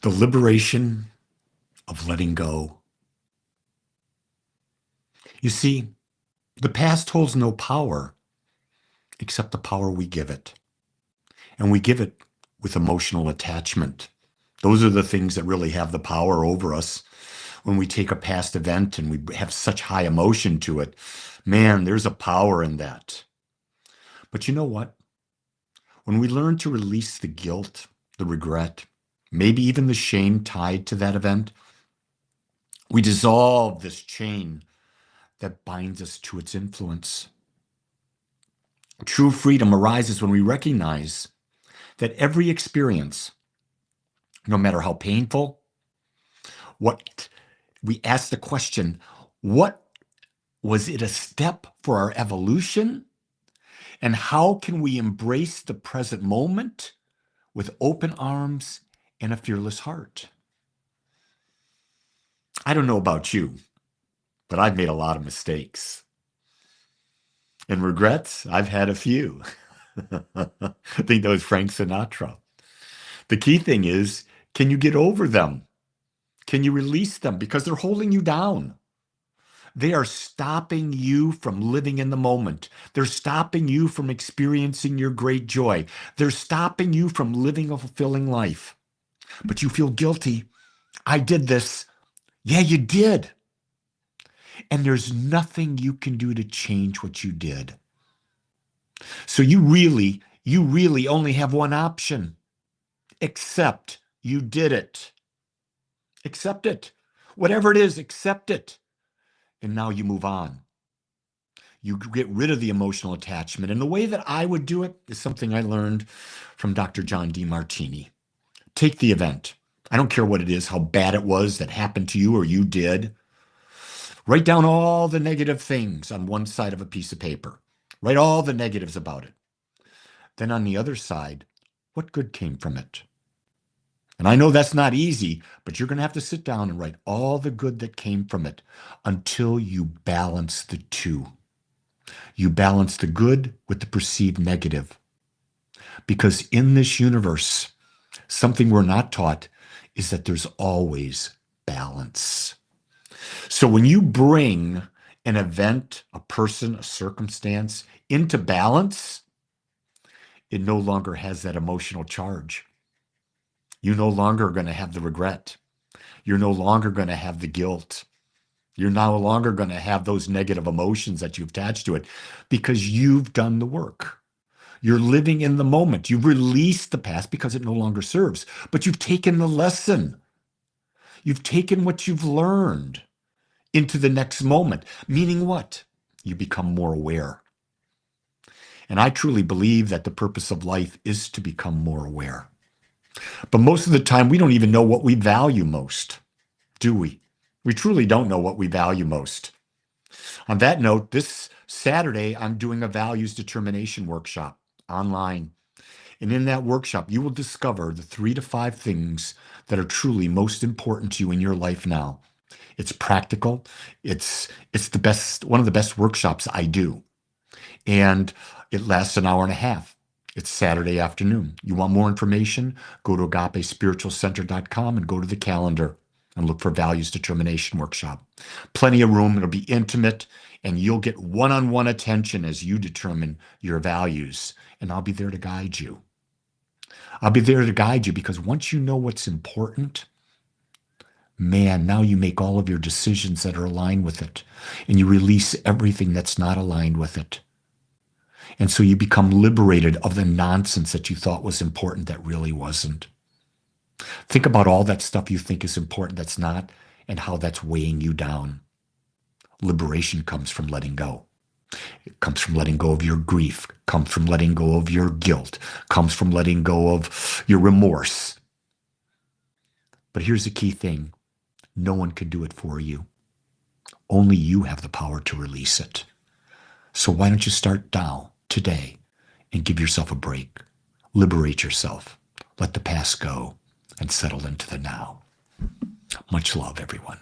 The liberation of letting go. You see, the past holds no power except the power we give it. And we give it with emotional attachment. Those are the things that really have the power over us. When we take a past event and we have such high emotion to it, man, there's a power in that. But you know what? When we learn to release the guilt, the regret, maybe even the shame tied to that event, we dissolve this chain that binds us to its influence. True freedom arises when we recognize that every experience, no matter how painful, we ask the question, what was it a step for our evolution? And how can we embrace the present moment with open arms and a fearless heart? I don't know about you, but I've made a lot of mistakes. And regrets, I've had a few. I think that was Frank Sinatra. The key thing is, can you get over them? Can you release them? Because they're holding you down. They are stopping you from living in the moment. They're stopping you from experiencing your great joy. They're stopping you from living a fulfilling life. But you feel guilty. I did this. Yeah, you did. And there's nothing you can do to change what you did. So you really only have one option. Accept you did it. Accept it. Whatever it is, accept it. And now you move on. You get rid of the emotional attachment. And the way that I would do it is something I learned from Dr. John Demartini. Take the event. I don't care what it is, how bad it was that happened to you or you did. Write down all the negative things on one side of a piece of paper. Write all the negatives about it. Then on the other side, what good came from it? And I know that's not easy, but you're going to have to sit down and write all the good that came from it until you balance the two. You balance the good with the perceived negative. Because in this universe, something we're not taught is that there's always balance. So when you bring an event, a person, a circumstance into balance, it no longer has that emotional charge. You no longer are going to have the regret. You're no longer going to have the guilt. You're no longer going to have those negative emotions that you've attached to it because you've done the work. You're living in the moment. You've released the past because it no longer serves, but you've taken the lesson. You've taken what you've learned into the next moment, meaning what? You become more aware. And I truly believe that the purpose of life is to become more aware. But most of the time, we don't even know what we value most, do we? We truly don't know what we value most. On that note, this Saturday, I'm doing a values determination workshop online. And in that workshop, you will discover the 3 to 5 things that are truly most important to you in your life now. It's practical. It's the best, one of the best workshops I do. And it lasts an hour and a half. It's Saturday afternoon. You want more information? Go to agapespiritualcenter.com and go to the calendar and look for Values Determination Workshop. Plenty of room. It'll be intimate, and you'll get one-on-one attention as you determine your values. And I'll be there to guide you. I'll be there to guide you because once you know what's important, man, now you make all of your decisions that are aligned with it, and you release everything that's not aligned with it. And so you become liberated of the nonsense that you thought was important that really wasn't. Think about all that stuff you think is important that's not, and how that's weighing you down. Liberation comes from letting go. It comes from letting go of your grief, comes from letting go of your guilt, comes from letting go of your remorse. But here's the key thing. No one can do it for you. Only you have the power to release it. So why don't you start now, today, and give yourself a break. Liberate yourself. Let the past go and settle into the now. Much love, everyone.